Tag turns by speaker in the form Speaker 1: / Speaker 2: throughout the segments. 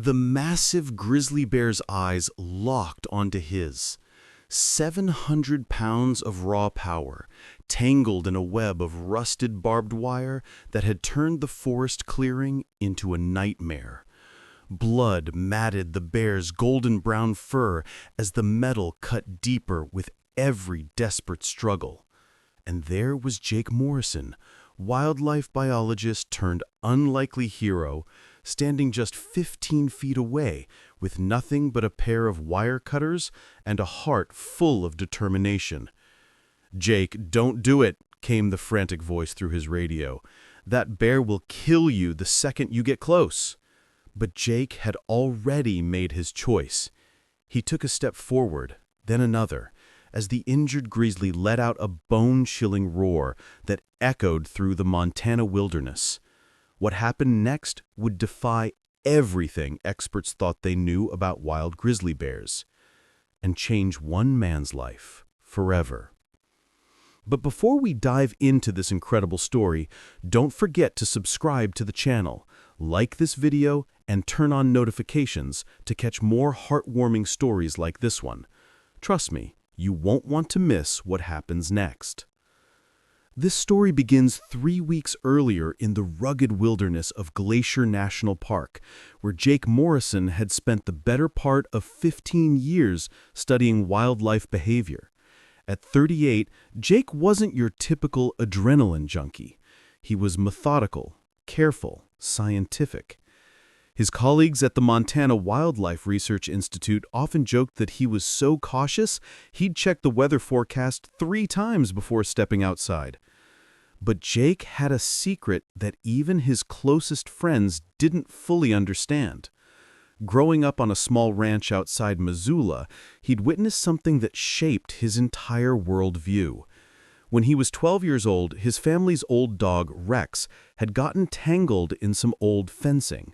Speaker 1: The massive grizzly bear's eyes locked onto his. 700 pounds of raw power, tangled in a web of rusted barbed wire that had turned the forest clearing into a nightmare. Blood matted the bear's golden-brown fur as the metal cut deeper with every desperate struggle. And there was Jake Morrison, wildlife biologist turned unlikely hero, standing just 15 feet away with nothing but a pair of wire cutters and a heart full of determination. "Jake, don't do it," came the frantic voice through his radio. "That bear will kill you the second you get close." But Jake had already made his choice. He took a step forward, then another, as the injured grizzly let out a bone-chilling roar that echoed through the Montana wilderness. What happened next would defy everything experts thought they knew about wild grizzly bears, and change one man's life forever. But before we dive into this incredible story, don't forget to subscribe to the channel, like this video, and turn on notifications to catch more heartwarming stories like this one. Trust me, you won't want to miss what happens next. This story begins 3 weeks earlier in the rugged wilderness of Glacier National Park, where Jake Morrison had spent the better part of 15 years studying wildlife behavior. At 38, Jake wasn't your typical adrenaline junkie. He was methodical, careful, scientific. His colleagues at the Montana Wildlife Research Institute often joked that he was so cautious he'd check the weather forecast 3 times before stepping outside. But Jake had a secret that even his closest friends didn't fully understand. Growing up on a small ranch outside Missoula, he'd witnessed something that shaped his entire worldview. When he was 12 years old, his family's old dog, Rex, had gotten tangled in some old fencing.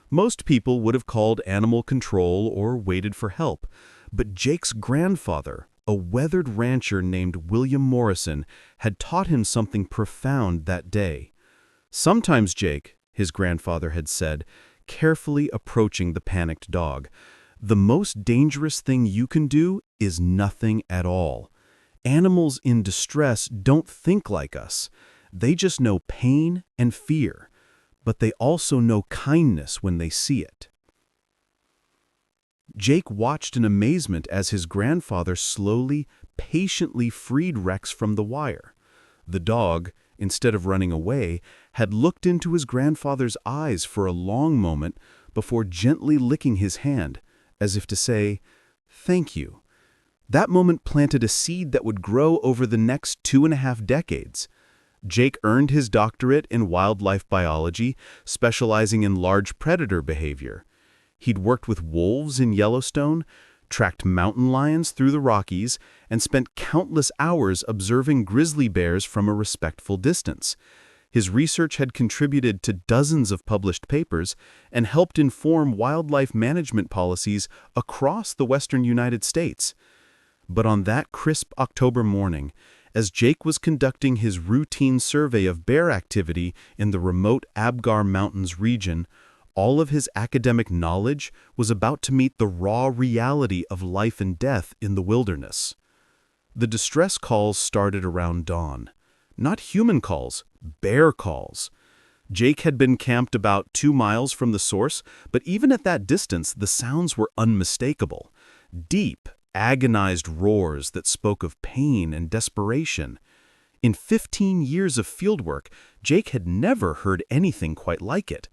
Speaker 1: Most people would have called animal control or waited for help, but Jake's grandfather, a weathered rancher named William Morrison, had taught him something profound that day. "Sometimes, Jake," his grandfather had said, carefully approaching the panicked dog, "the most dangerous thing you can do is nothing at all. Animals in distress don't think like us. They just know pain and fear. But they also know kindness when they see it." Jake watched in amazement as his grandfather slowly, patiently freed Rex from the wire. The dog, instead of running away, had looked into his grandfather's eyes for a long moment before gently licking his hand, as if to say, "Thank you." That moment planted a seed that would grow over the next 2.5 decades. Jake earned his doctorate in wildlife biology, specializing in large predator behavior. He'd worked with wolves in Yellowstone, tracked mountain lions through the Rockies, and spent countless hours observing grizzly bears from a respectful distance. His research had contributed to dozens of published papers and helped inform wildlife management policies across the western United States. But on that crisp October morning, as Jake was conducting his routine survey of bear activity in the remote Abgar Mountains region, all of his academic knowledge was about to meet the raw reality of life and death in the wilderness. The distress calls started around dawn. Not human calls, bear calls. Jake had been camped about 2 miles from the source, but even at that distance, the sounds were unmistakable. Deep, agonized roars that spoke of pain and desperation. In 15 years of fieldwork, Jake had never heard anything quite like it.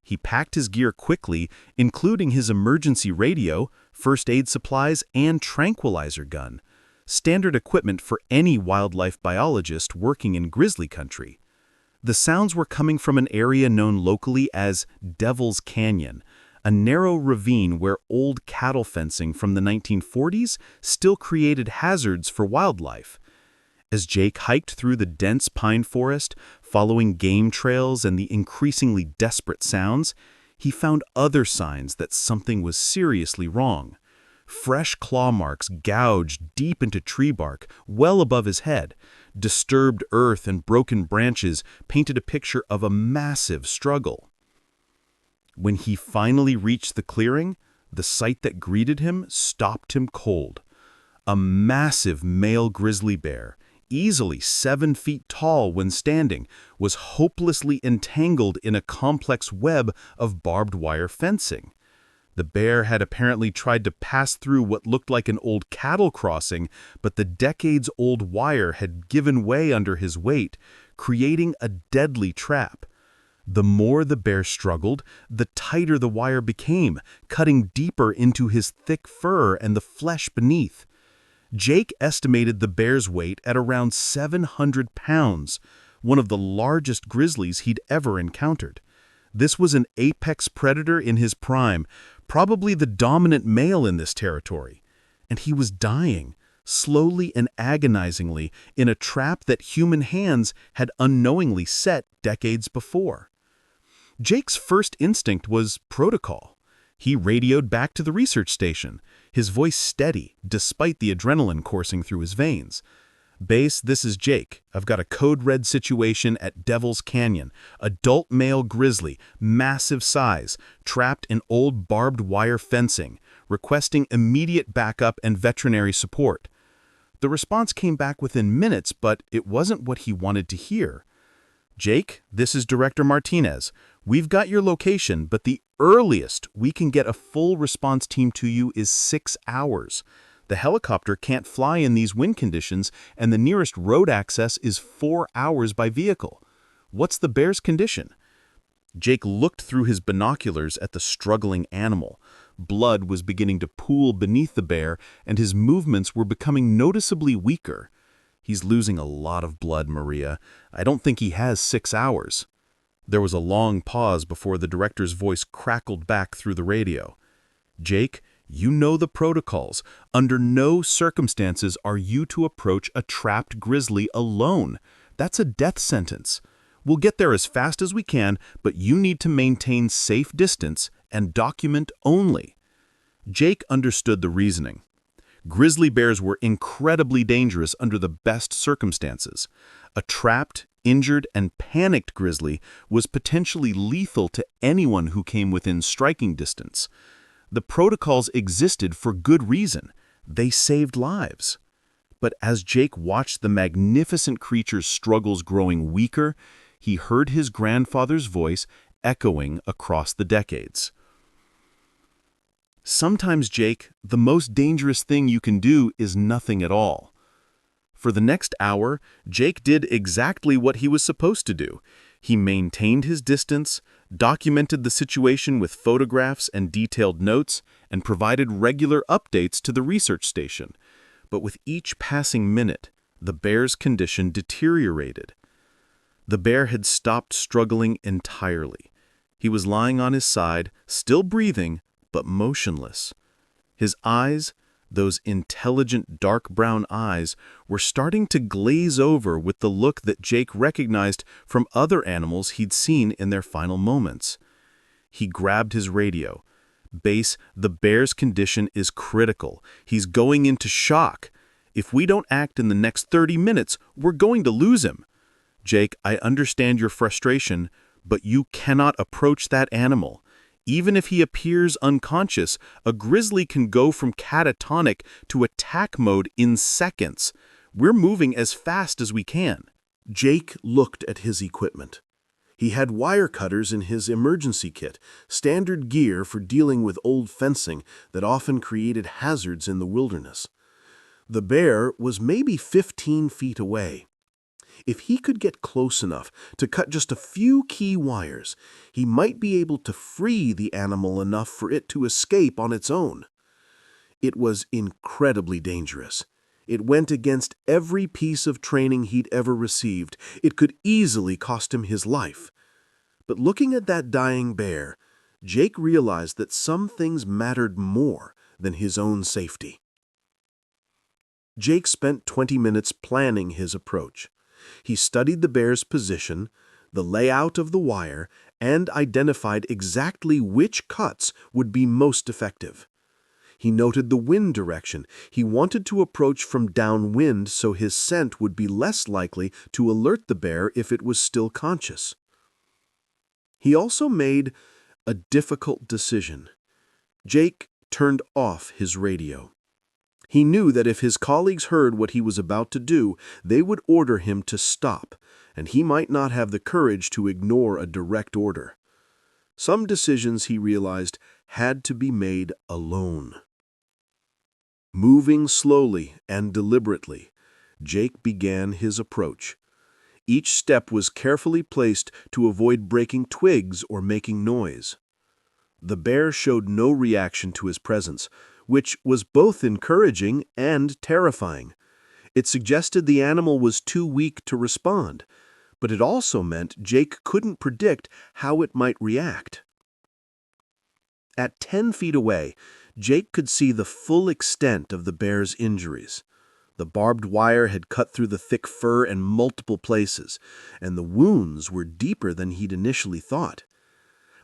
Speaker 1: He packed his gear quickly, including his emergency radio, first aid supplies, and tranquilizer gun, standard equipment for any wildlife biologist working in grizzly country. The sounds were coming from an area known locally as Devil's Canyon, a narrow ravine where old cattle fencing from the 1940s still created hazards for wildlife. As Jake hiked through the dense pine forest, following game trails and the increasingly desperate sounds, he found other signs that something was seriously wrong. Fresh claw marks gouged deep into tree bark, well above his head. Disturbed earth and broken branches painted a picture of a massive struggle. When he finally reached the clearing, the sight that greeted him stopped him cold. A massive male grizzly bear, easily 7 feet tall when standing, was hopelessly entangled in a complex web of barbed wire fencing. The bear had apparently tried to pass through what looked like an old cattle crossing, but the decades-old wire had given way under his weight, creating a deadly trap. The more the bear struggled, the tighter the wire became, cutting deeper into his thick fur and the flesh beneath. Jake estimated the bear's weight at around 700 pounds, one of the largest grizzlies he'd ever encountered. This was an apex predator in his prime, probably the dominant male in this territory. And he was dying, slowly and agonizingly, in a trap that human hands had unknowingly set decades before. Jake's first instinct was protocol. He radioed back to the research station, his voice steady despite the adrenaline coursing through his veins. "Base, this is Jake. I've got a code red situation at Devil's Canyon. Adult male grizzly, massive size, trapped in old barbed wire fencing, requesting immediate backup and veterinary support." The response came back within minutes, but it wasn't what he wanted to hear. "Jake, this is Director Martinez. We've got your location, but the earliest we can get a full response team to you is 6 hours. The helicopter can't fly in these wind conditions, and the nearest road access is 4 hours by vehicle. What's the bear's condition?" Jake looked through his binoculars at the struggling animal. Blood was beginning to pool beneath the bear, and his movements were becoming noticeably weaker. "He's losing a lot of blood, Maria. I don't think he has 6 hours. There was a long pause before the director's voice crackled back through the radio. "Jake, you know the protocols. Under no circumstances are you to approach a trapped grizzly alone. That's a death sentence. We'll get there as fast as we can, but you need to maintain safe distance and document only." Jake understood the reasoning. Grizzly bears were incredibly dangerous under the best circumstances. A trapped, injured, and panicked grizzly was potentially lethal to anyone who came within striking distance. The protocols existed for good reason. They saved lives. But as Jake watched the magnificent creature's struggles growing weaker, he heard his grandfather's voice echoing across the decades. "Sometimes, Jake, the most dangerous thing you can do is nothing at all." For the next hour, Jake did exactly what he was supposed to do. He maintained his distance, documented the situation with photographs and detailed notes, and provided regular updates to the research station. But with each passing minute, the bear's condition deteriorated. The bear had stopped struggling entirely. He was lying on his side, still breathing, but motionless. His eyes, those intelligent dark brown eyes, were starting to glaze over with the look that Jake recognized from other animals he'd seen in their final moments. He grabbed his radio. "Base, the bear's condition is critical. He's going into shock. If we don't act in the next 30 minutes, we're going to lose him. Jake, I understand your frustration, but you cannot approach that animal. Even if he appears unconscious, a grizzly can go from catatonic to attack mode in seconds. We're moving as fast as we can." Jake looked at his equipment. He had wire cutters in his emergency kit, standard gear for dealing with old fencing that often created hazards in the wilderness. The bear was maybe 15 feet away. If he could get close enough to cut just a few key wires, he might be able to free the animal enough for it to escape on its own. It was incredibly dangerous. It went against every piece of training he'd ever received. It could easily cost him his life. But looking at that dying bear, Jake realized that some things mattered more than his own safety. Jake spent 20 minutes planning his approach. He studied the bear's position, the layout of the wire, and identified exactly which cuts would be most effective. He noted the wind direction. He wanted to approach from downwind so his scent would be less likely to alert the bear if it was still conscious. He also made
Speaker 2: A difficult decision. Jake turned off his radio. He knew that if his colleagues heard what he was about to do, they would order him to stop, and he might not have the courage to ignore a direct order. Some decisions, he realized, had to be made alone. Moving slowly and deliberately, Jake began his approach. Each step was carefully placed to avoid breaking twigs or making noise. The bear showed no reaction to his presence, which was both encouraging and terrifying. It suggested the animal was too weak to respond, but it also meant Jake couldn't predict how it might react. At 10 feet away, Jake could see the full extent of the bear's injuries. The barbed wire had cut through the thick fur in multiple places, and the wounds were deeper than he'd initially thought.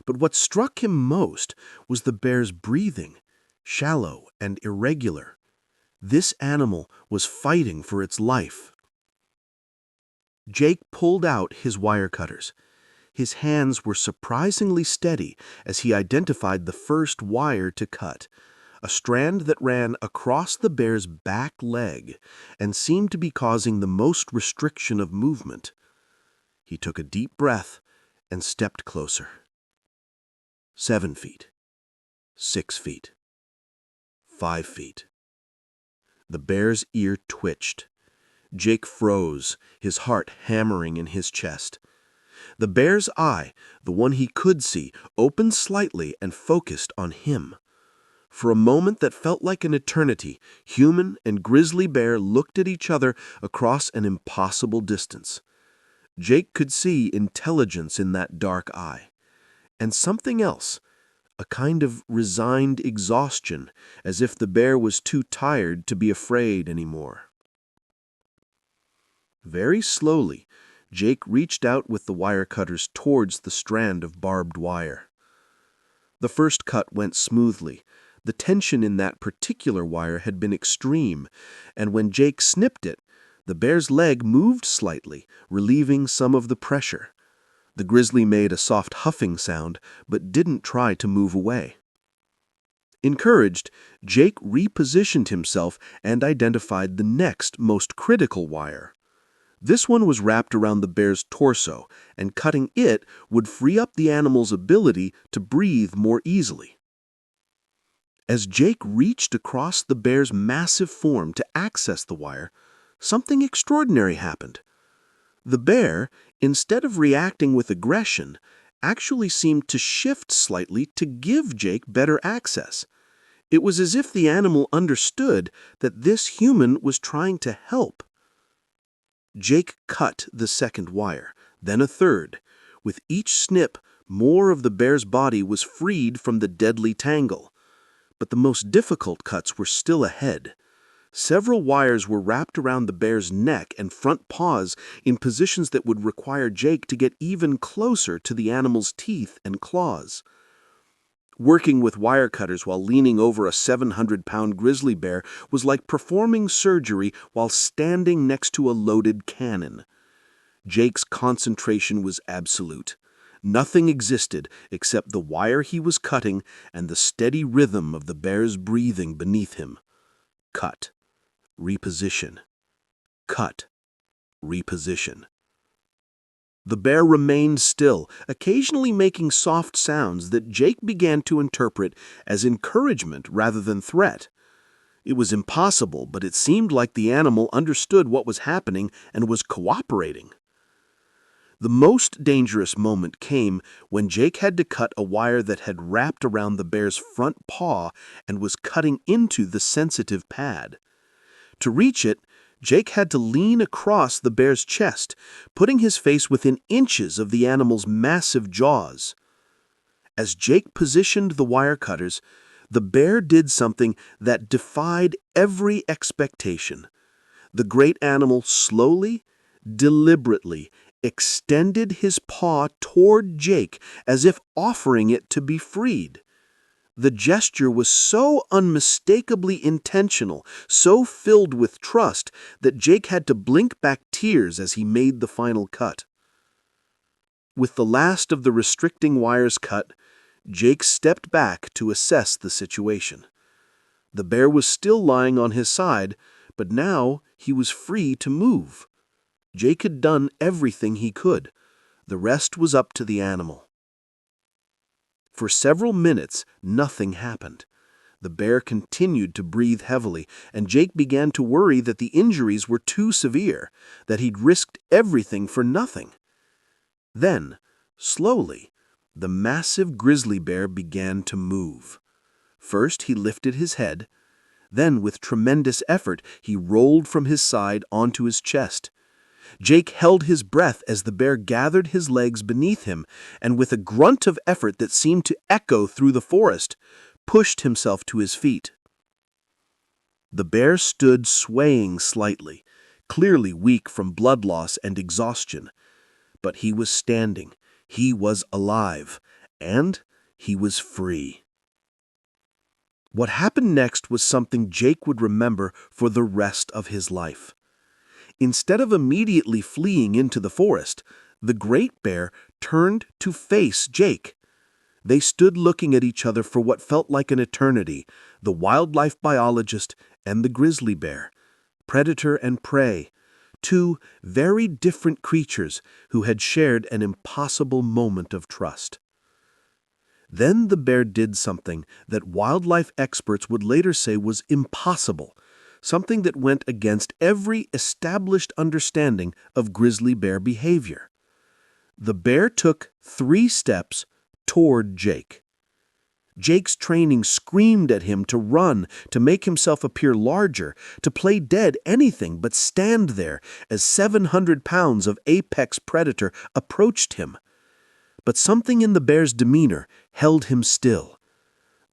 Speaker 2: But what struck him most was the bear's breathing, shallow and irregular. This animal was fighting for its life. Jake pulled out his wire cutters. His hands were surprisingly steady as he identified the first wire to cut, a strand that ran across the bear's back leg and seemed to be causing the most restriction of movement. He took a deep breath and stepped closer. 7 feet, 6 feet, 5 feet. The bear's ear twitched. Jake froze, his heart hammering in his chest. The bear's eye, the one he could see, opened slightly and focused on him. For a moment that felt like an eternity, human and grizzly bear looked at each other across an impossible distance. Jake could see intelligence in that dark eye. And something else, a kind of resigned exhaustion, as if the bear was too tired to be afraid anymore. Very slowly, Jake reached out with the wire cutters towards the strand of barbed wire. The first cut went smoothly. The tension in that particular wire had been extreme, and when Jake snipped it, the bear's leg moved slightly, relieving some of the pressure. The grizzly made a soft huffing sound, but didn't try to move away. Encouraged, Jake repositioned himself and identified the next most critical wire. This one was wrapped around the bear's torso, and cutting it would free up the animal's ability to breathe more easily. As Jake reached across the bear's massive form to access the wire, something extraordinary happened. The bear, instead of reacting with aggression, actually seemed to shift slightly to give Jake better access. It was as if the animal understood that this human was trying to help. Jake cut the second wire, then a third. With each snip, more of the bear's body was freed from the deadly tangle. But the most difficult cuts were still ahead. Several wires were wrapped around the bear's neck and front paws in positions that would require Jake to get even closer to the animal's teeth and claws. Working with wire cutters while leaning over a 700-pound grizzly bear was like performing surgery while standing next to a loaded cannon. Jake's concentration was absolute. Nothing existed except the wire he was cutting and the steady rhythm of the bear's breathing beneath him. Cut. Reposition. Cut. Reposition. The bear remained still, occasionally making soft sounds that Jake began to interpret as encouragement rather than threat. It was impossible, but it seemed like the animal understood what was happening and was cooperating. The most dangerous moment came when Jake had to cut a wire that had wrapped around the bear's front paw and was cutting into the sensitive pad. To reach it, Jake had to lean across the bear's chest, putting his face within inches of the animal's massive jaws. As Jake positioned the wire cutters, the bear did something that defied every expectation. The great animal slowly, deliberately, extended his paw toward Jake as if offering it to be freed. The gesture was so unmistakably intentional, so filled with trust, that Jake had to blink back tears as he made the final cut. With the last of the restricting wires cut, Jake stepped back to assess the situation. The bear was still lying on his side, but now he was free to move. Jake had done everything he could. The rest was up to the animal. For several minutes, nothing happened. The bear continued to breathe heavily, and Jake began to worry that the injuries were too severe, that he'd risked everything for nothing. Then, slowly, the massive grizzly bear began to move. First, he lifted his head. Then, with tremendous effort, he rolled from his side onto his chest. Jake held his breath as the bear gathered his legs beneath him, and with a grunt of effort that seemed to echo through the forest, pushed himself to his feet. The bear stood swaying slightly, clearly weak from blood loss and exhaustion. But he was standing, he was alive, and he was free. What happened next was something Jake would remember for the rest of his life. Instead of immediately fleeing into the forest, the great bear turned to face Jake. They stood looking at each other for what felt like an eternity, the wildlife biologist and the grizzly bear, predator and prey, two very different creatures who had shared an impossible moment of trust. Then the bear did something that wildlife experts would later say was impossible, something that went against every established understanding of grizzly bear behavior. The bear took 3 steps toward Jake. Jake's training screamed at him to run, to make himself appear larger, to play dead, anything but stand there as 700 pounds of apex predator approached him. But something in the bear's demeanor held him still.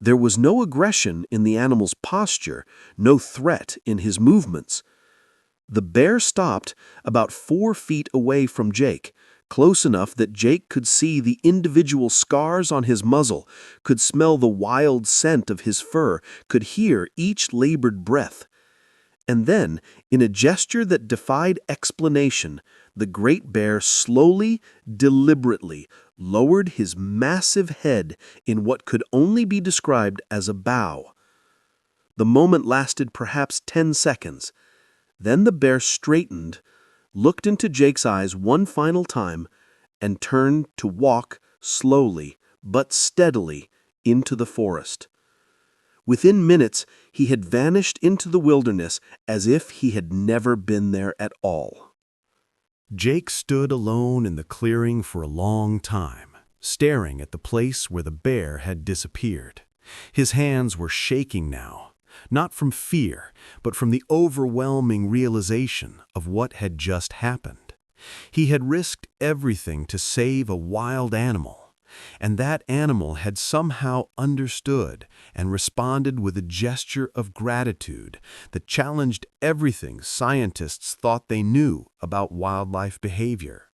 Speaker 2: There was no aggression in the animal's posture, no threat in his movements. The bear stopped about 4 feet away from Jake, close enough that Jake could see the individual scars on his muzzle, could smell the wild scent of his fur, could hear each labored breath. And then, in a gesture that defied explanation, the great bear slowly, deliberately lowered his massive head in what could only be described as a bow. The moment lasted perhaps 10 seconds. Then the bear straightened, looked into Jake's eyes one final time, and turned to walk slowly but steadily into the forest. Within minutes, he had vanished into the wilderness as if he had never been there at all.
Speaker 1: Jake stood alone in the clearing for a long time, staring at the place where the bear had disappeared. His hands were shaking now, not from fear, but from the overwhelming realization of what had just happened. He had risked everything to save a wild animal, and that animal had somehow understood and responded with a gesture of gratitude that challenged everything scientists thought they knew about wildlife behavior.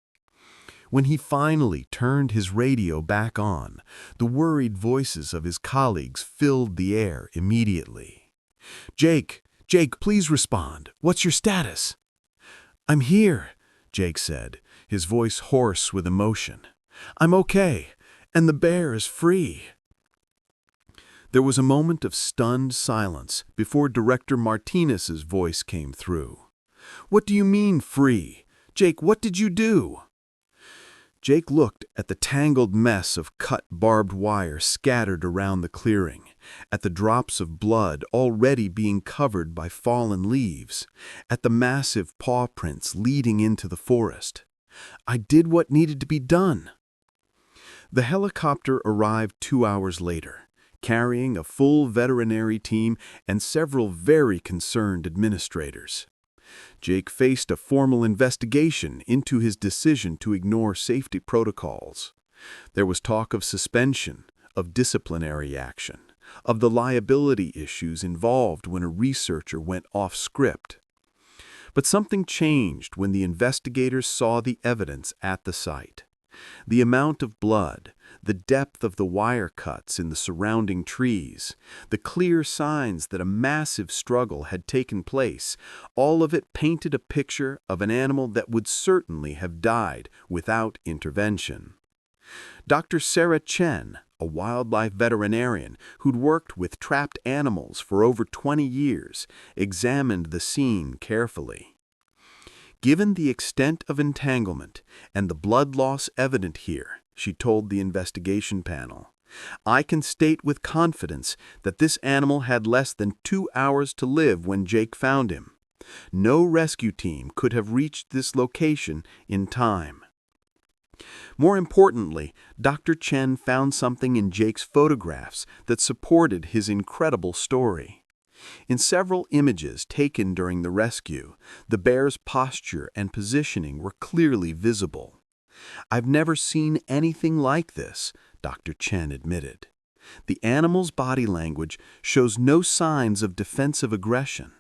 Speaker 1: When he finally turned his radio back on, the worried voices of his colleagues filled the air immediately. Jake, please respond. What's your status?" "I'm here," Jake said, his voice hoarse with emotion. "I'm okay, and the bear is free." There was a moment of stunned silence before Director Martinez's voice came through. "What do you mean, free? Jake, what did you do?" Jake looked at the tangled mess of cut barbed wire scattered around the clearing, at the drops of blood already being covered by fallen leaves, at the massive paw prints leading into the forest. "I did what needed to be done." The helicopter arrived 2 hours later, carrying a full veterinary team and several very concerned administrators. Jake faced a formal investigation into his decision to ignore safety protocols. There was talk of suspension, of disciplinary action, of the liability issues involved when a researcher went off script. But something changed when the investigators saw the evidence at the site. The amount of blood, the depth of the wire cuts in the surrounding trees, the clear signs that a massive struggle had taken place, all of it painted a picture of an animal that would certainly have died without intervention.
Speaker 2: Dr. Sarah Chen, a wildlife veterinarian who'd worked with trapped animals for over 20 years, examined the scene carefully. Given the extent of entanglement and the blood loss evident here, she told the investigation panel, I can state with confidence that this animal had less than 2 hours to live when Jake found him. No rescue team could have reached this location in time. More importantly, Dr. Chen found something in Jake's photographs that supported his incredible story. In several images taken during the rescue, the bear's posture and positioning were clearly visible. I've never seen anything like this, Dr. Chen admitted. The animal's body language shows no signs of defensive aggression.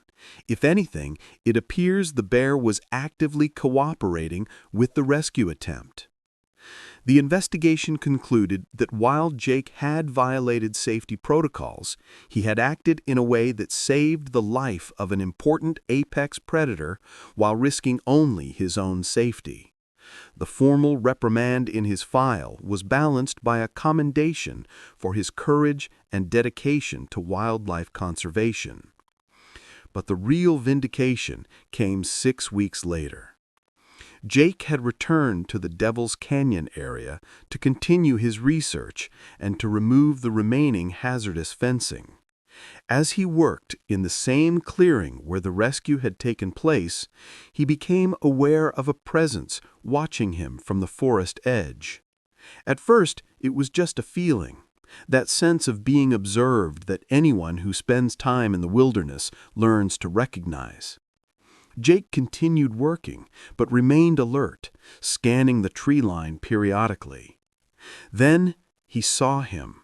Speaker 2: If anything, it appears the bear was actively cooperating with the rescue attempt. The investigation concluded that while Jake had violated safety protocols, he had acted in a way that saved the life of an important apex predator while risking only his own safety. The formal reprimand in his file was balanced by a commendation for his courage and dedication to wildlife conservation. But the real vindication came 6 weeks later. Jake had returned to the Devil's Canyon area to continue his research and to remove the remaining hazardous fencing. As he worked in the same clearing where the rescue had taken place, he became aware of a presence watching him from the forest edge. At first, it was just a feeling, that sense of being observed that anyone who spends time in the wilderness learns to recognize. Jake continued working, but remained alert, scanning the tree line periodically. Then he saw him,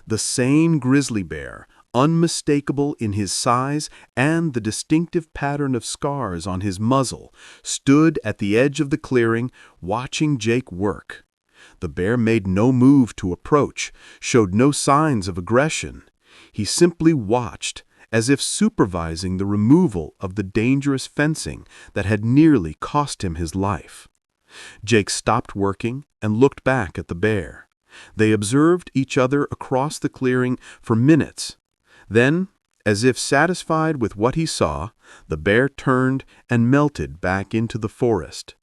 Speaker 2: the same grizzly bear, unmistakable in his size and the distinctive pattern of scars on his muzzle, stood at the edge of the clearing, watching Jake work. The bear made no move to approach, showed no signs of aggression. He simply watched, as if supervising the removal of the dangerous fencing that had nearly cost him his life. Jake stopped working and looked back at the bear. They observed each other across the clearing for minutes. Then, as if satisfied with what he saw, the bear turned and melted back into the forest.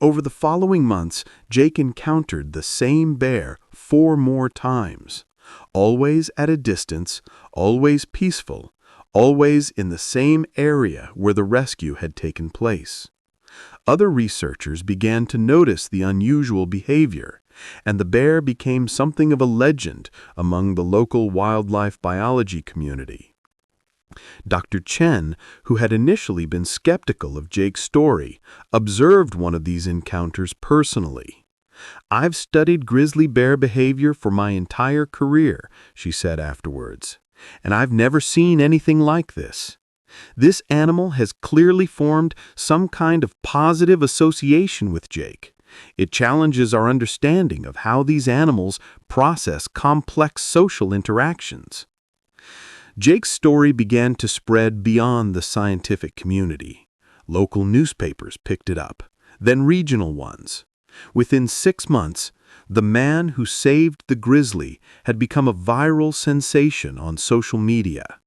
Speaker 2: Over the following months, Jake encountered the same bear 4 more times. Always at a distance, always peaceful, always in the same area where the rescue had taken place. Other researchers began to notice the unusual behavior, and the bear became something of a legend among the local wildlife biology community. Dr. Chen, who had initially been skeptical of Jake's story, observed one of these encounters personally. I've studied grizzly bear behavior for my entire career, she said afterwards, and I've never seen anything like this. This animal has clearly formed some kind of positive association with Jake. It challenges our understanding of how these animals process complex social interactions. Jake's story began to spread beyond the scientific community. Local newspapers picked it up, then regional ones. Within 6 months, the man who saved the grizzly had become a viral sensation on social media.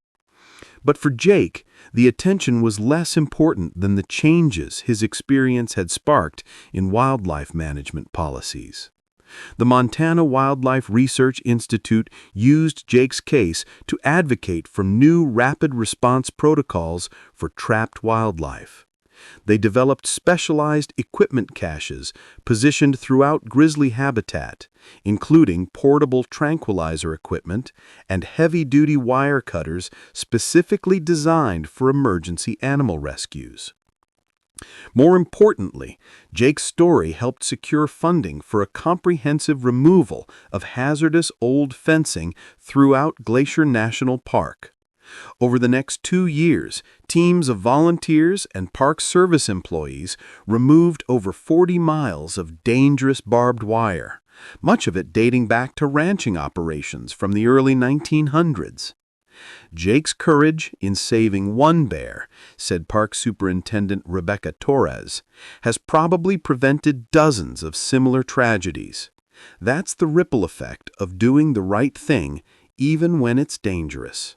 Speaker 2: But for Jake, the attention was less important than the changes his experience had sparked in wildlife management policies. The Montana Wildlife Research Institute used Jake's case to advocate for new rapid response protocols for trapped wildlife. They developed specialized equipment caches positioned throughout grizzly habitat, including portable tranquilizer equipment and heavy-duty wire cutters specifically designed for emergency animal rescues. More importantly, Jake's story helped secure funding for a comprehensive removal of hazardous old fencing throughout Glacier National Park. Over the next 2 years, teams of volunteers and Park Service employees removed over 40 miles of dangerous barbed wire, much of it dating back to ranching operations from the early 1900s. Jake's courage in saving one bear, said Park Superintendent Rebecca Torres, has probably prevented dozens of similar tragedies.
Speaker 1: That's the ripple effect of doing the right thing, even when it's dangerous.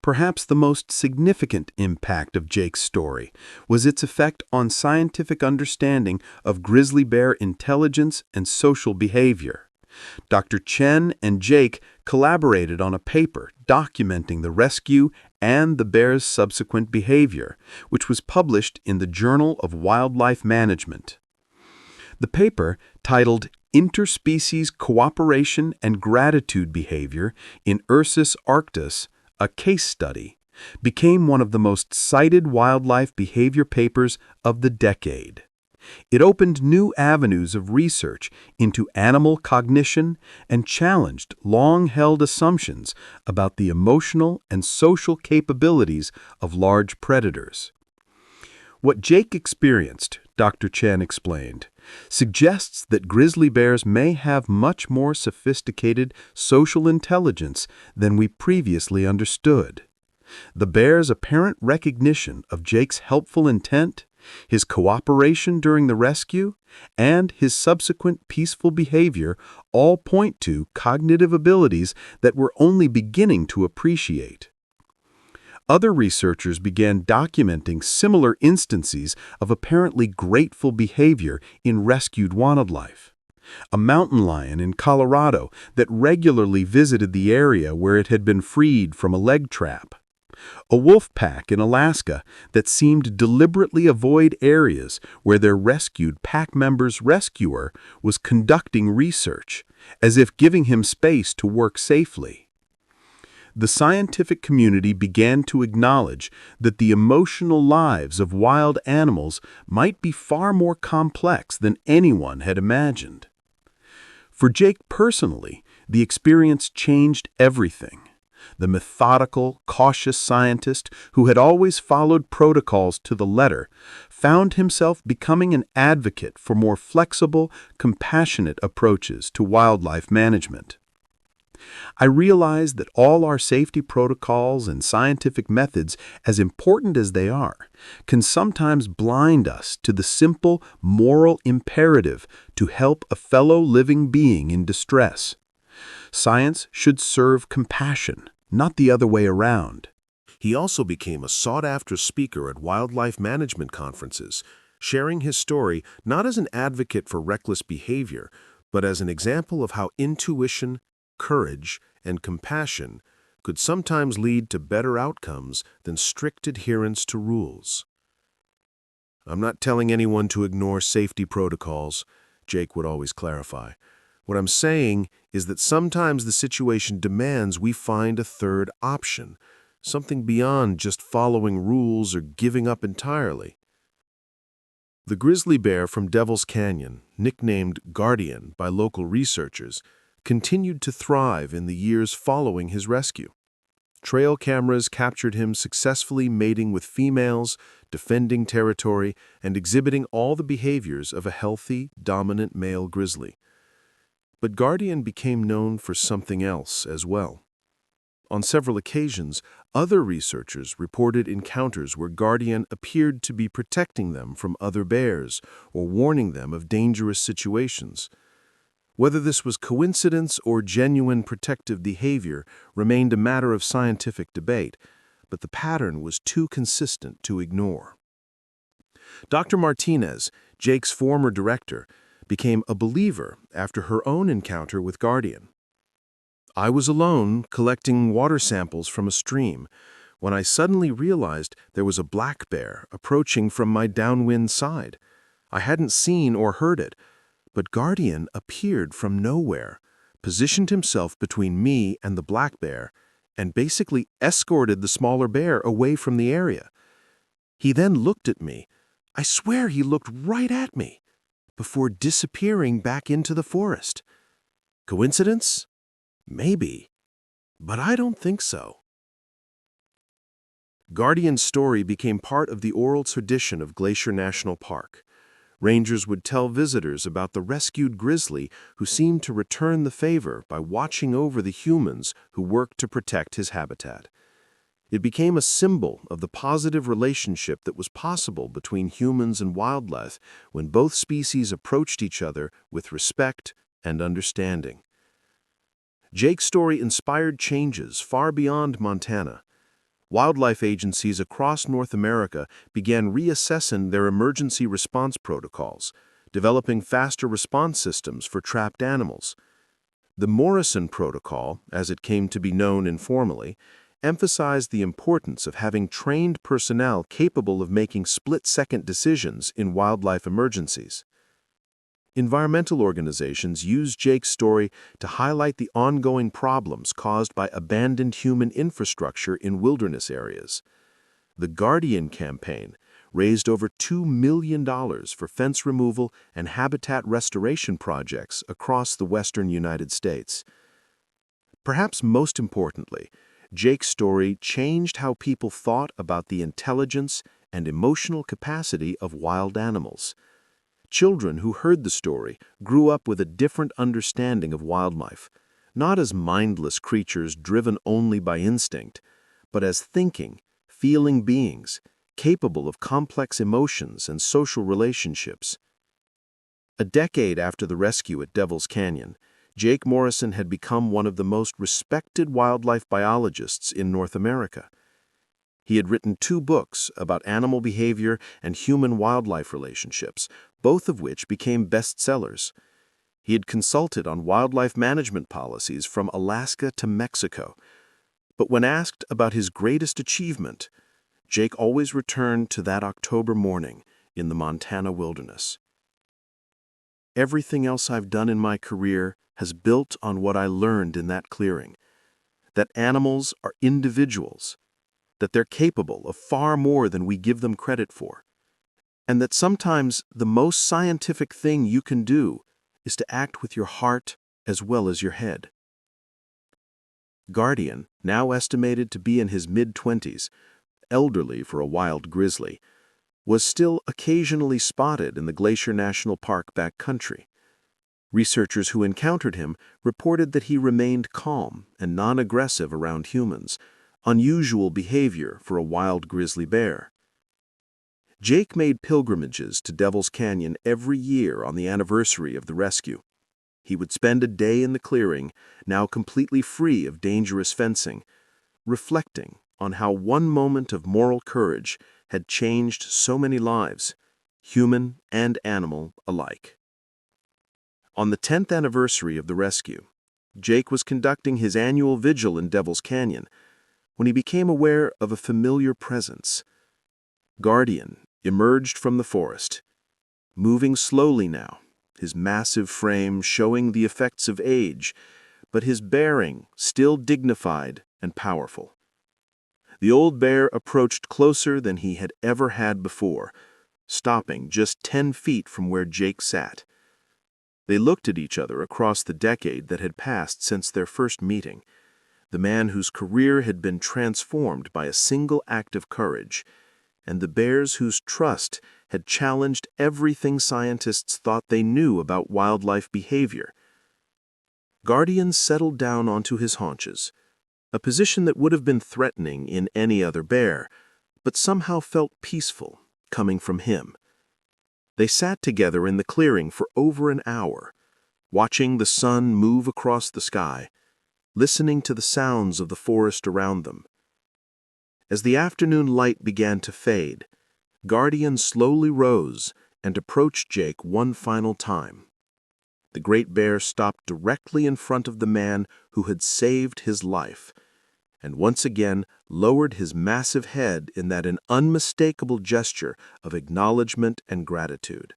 Speaker 1: Perhaps the most significant impact of Jake's story was its effect on scientific understanding of grizzly bear intelligence and social behavior. Dr. Chen and Jake collaborated on a paper documenting the rescue and the bear's subsequent behavior, which was published in the Journal of Wildlife Management. The paper, titled Interspecies Cooperation and Gratitude Behavior in Ursus arctos, a Case Study, became one of the most cited wildlife behavior papers of the decade. It opened new avenues of research into animal cognition and challenged long-held assumptions about the emotional and social capabilities of large predators. What Jake experienced, Dr. Chen explained, suggests that grizzly bears may have much more sophisticated social intelligence than we previously understood. The bear's apparent recognition of Jake's helpful intent, his cooperation during the rescue, and his subsequent peaceful behavior all point to cognitive abilities that we're only beginning to appreciate. Other researchers began documenting similar instances of apparently grateful behavior in rescued wildlife. A mountain lion in Colorado that regularly visited the area where it had been freed from a leg trap. A wolf pack in Alaska that seemed to deliberately avoid areas where their rescued pack member's rescuer was conducting research, as if giving him space to work safely. The scientific community began to acknowledge that the emotional lives of wild animals might be far more complex than anyone had imagined. For Jake personally, the experience changed everything. The methodical, cautious scientist who had always followed protocols to the letter found himself becoming an advocate for more flexible, compassionate approaches to wildlife management. I realize that all our safety protocols and scientific methods, as important as they are, can sometimes blind us to the simple moral imperative to help a fellow living being in distress. Science should serve compassion, not the other way around.
Speaker 2: He also became a sought-after speaker at wildlife management conferences, sharing his story not as an advocate for reckless behavior, but as an example of how intuition, courage, and compassion could sometimes lead to better outcomes than strict adherence to rules. "I'm not telling anyone to ignore safety protocols," Jake would always clarify. "What I'm saying is that sometimes the situation demands we find a third option, something beyond just following rules or giving up entirely." The grizzly bear from Devil's Canyon, nicknamed Guardian by local researchers, continued to thrive in the years following his rescue. Trail cameras captured him successfully mating with females, defending territory, and exhibiting all the behaviors of a healthy, dominant male grizzly. But Guardian became known for something else as well. On several occasions, other researchers reported encounters where Guardian appeared to be protecting them from other bears or warning them of dangerous situations. Whether this was coincidence or genuine protective behavior remained a matter of scientific debate, but the pattern was too consistent to ignore. Dr. Martinez, Jake's former director, became a believer after her own encounter with Guardian. "I was alone collecting water samples from a stream when I suddenly realized there was a black bear approaching from my downwind side. I hadn't seen or heard it, but Guardian appeared from nowhere, positioned himself between me and the black bear, and basically escorted the smaller bear away from the area. He then looked at me. I swear he looked right at me, before disappearing back into the forest. Coincidence? Maybe, but I don't think so." Guardian's story became part of the oral tradition of Glacier National Park. Rangers would tell visitors about the rescued grizzly who seemed to return the favor by watching over the humans who worked to protect his habitat. It became a symbol of the positive relationship that was possible between humans and wildlife when both species approached each other with respect, and understanding. Jake's story inspired changes far beyond Montana. Wildlife agencies across North America began reassessing their emergency response protocols, developing faster response systems for trapped animals. The Morrison Protocol, as it came to be known informally, emphasized the importance of having trained personnel capable of making split-second decisions in wildlife emergencies. Environmental organizations used Jake's story to highlight the ongoing problems caused by abandoned human infrastructure in wilderness areas. The Guardian campaign raised over $2 million for fence removal and habitat restoration projects across the western United States. Perhaps most importantly, Jake's story changed how people thought about the intelligence and emotional capacity of wild animals. Children who heard the story grew up with a different understanding of wildlife, not as mindless creatures driven only by instinct, but as thinking, feeling beings, capable of complex emotions and social relationships. A decade after the rescue at Devil's Canyon, Jake Morrison had become one of the most respected wildlife biologists in North America. He had written 2 books about animal behavior and human-wildlife relationships, both of which became bestsellers. He had consulted on wildlife management policies from Alaska to Mexico. But when asked about his greatest achievement, Jake always returned to that October morning in the Montana wilderness. Everything else I've done in my career has built on what I learned in that clearing, that animals are individuals, that they're capable of far more than we give them credit for, and that sometimes the most scientific thing you can do is to act with your heart as well as your head. Guardian, now estimated to be in his mid-20s, elderly for a wild grizzly, was still occasionally spotted in the Glacier National Park backcountry. Researchers who encountered him reported that he remained calm and non-aggressive around humans, unusual behavior for a wild grizzly bear. Jake made pilgrimages to Devil's Canyon every year on the anniversary of the rescue. He would spend a day in the clearing, now completely free of dangerous fencing, reflecting on how one moment of moral courage had changed so many lives, human and animal alike. On the 10th anniversary of the rescue, Jake was conducting his annual vigil in Devil's Canyon when he became aware of a familiar presence. Guardian emerged from the forest, moving slowly now, his massive frame showing the effects of age, but his bearing still dignified and powerful. The old bear approached closer than he had ever had before, stopping just 10 feet from where Jake sat. They looked at each other across the decade that had passed since their first meeting. The man whose career had been transformed by a single act of courage, and the bears whose trust had challenged everything scientists thought they knew about wildlife behavior. Guardian settled down onto his haunches, a position that would have been threatening in any other bear, but somehow felt peaceful coming from him. They sat together in the clearing for over an hour, watching the sun move across the sky, listening to the sounds of the forest around them. As the afternoon light began to fade, Guardian slowly rose and approached Jake one final time. The great bear stopped directly in front of the man who had saved his life, and once again lowered his massive head in an unmistakable gesture of acknowledgement and gratitude.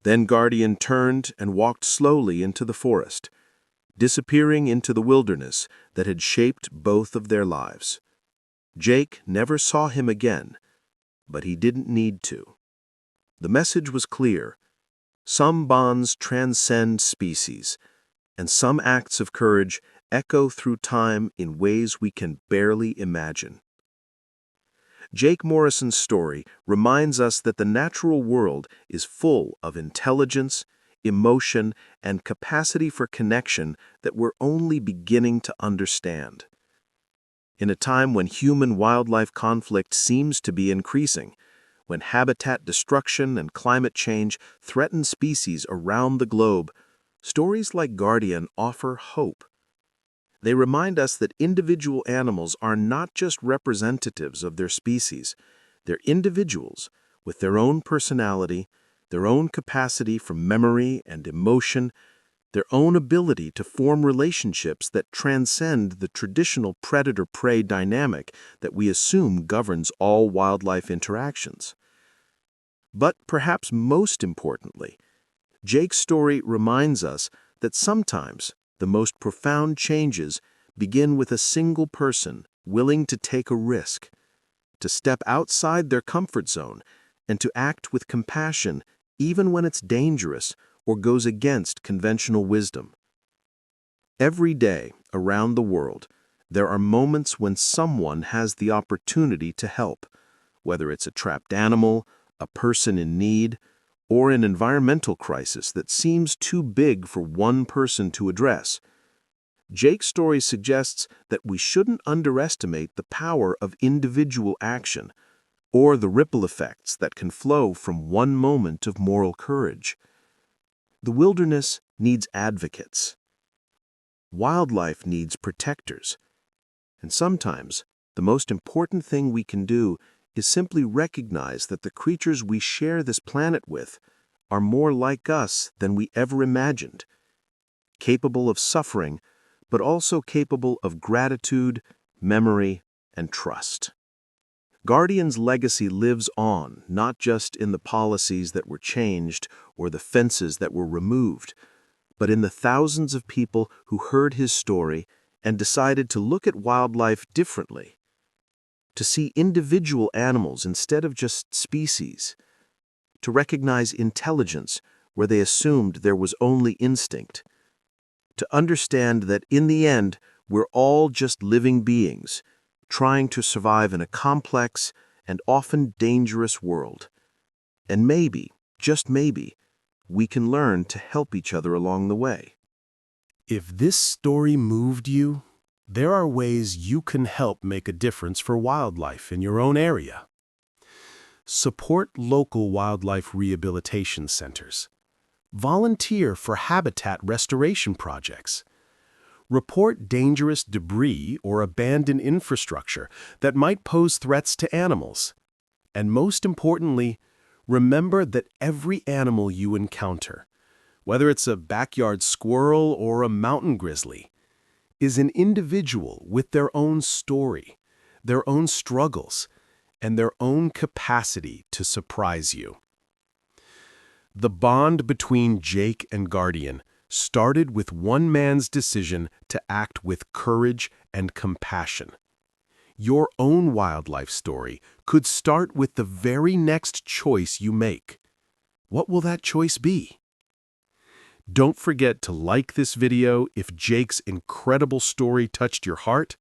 Speaker 2: Then Guardian turned and walked slowly into the forest, disappearing into the wilderness that had shaped both of their lives. Jake never saw him again, but he didn't need to. The message was clear. Some bonds transcend species, and some acts of courage echo through time in ways we can barely imagine. Jake Morrison's story reminds us that the natural world is full of intelligence, emotion, and capacity for connection that we're only beginning to understand. In a time when human-wildlife conflict seems to be increasing, when habitat destruction and climate change threaten species around the globe, Stories like Guardian offer hope. They remind us that individual animals are not just representatives of their species. They're individuals with their own personality, their own capacity for memory and emotion, their own ability to form relationships that transcend the traditional predator-prey dynamic that we assume governs all wildlife interactions. But perhaps most importantly, Jake's story reminds us that sometimes the most profound changes begin with a single person willing to take a risk, to step outside their comfort zone, and to act with compassion even when it's dangerous or goes against conventional wisdom. Every day around the world, there are moments when someone has the opportunity to help, whether it's a trapped animal, a person in need, or an environmental crisis that seems too big for one person to address. Jake's story suggests that we shouldn't underestimate the power of individual action or the ripple effects that can flow from one moment of moral courage. The wilderness needs advocates. Wildlife needs protectors. And sometimes, the most important thing we can do is simply recognize that the creatures we share this planet with are more like us than we ever imagined, capable of suffering, but also capable of gratitude, memory, and trust. Guardian's legacy lives on, not just in the policies that were changed or the fences that were removed, but in the thousands of people who heard his story and decided to look at wildlife differently, to see individual animals instead of just species, to recognize intelligence where they assumed there was only instinct, to understand that in the end, we're all just living beings, trying to survive in a complex and often dangerous world. And maybe, just maybe, we can learn to help each other along the way.
Speaker 3: If this story moved you, there are ways you can help make a difference for wildlife in your own area. Support local wildlife rehabilitation centers. Volunteer for habitat restoration projects. Report dangerous debris or abandoned infrastructure that might pose threats to animals. And most importantly, remember that every animal you encounter, whether it's a backyard squirrel or a mountain grizzly, is an individual with their own story, their own struggles, and their own capacity to surprise you. The bond between Jake and Guardian started with one man's decision to act with courage and compassion. Your own wildlife story could start with the very next choice you make. What will that choice be? Don't forget to like this video if Jake's incredible story touched your heart,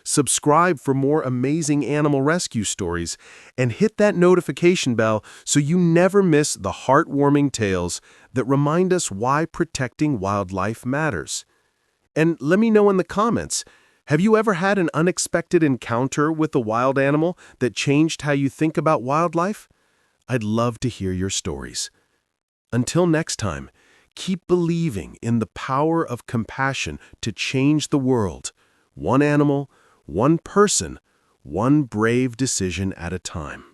Speaker 3: subscribe for more amazing animal rescue stories, and hit that notification bell so you never miss the heartwarming tales that remind us why protecting wildlife matters. And let me know in the comments, have you ever had an unexpected encounter with a wild animal that changed how you think about wildlife? I'd love to hear your stories. Until next time, keep believing in the power of compassion to change the world, one animal, one person, one brave decision at a time.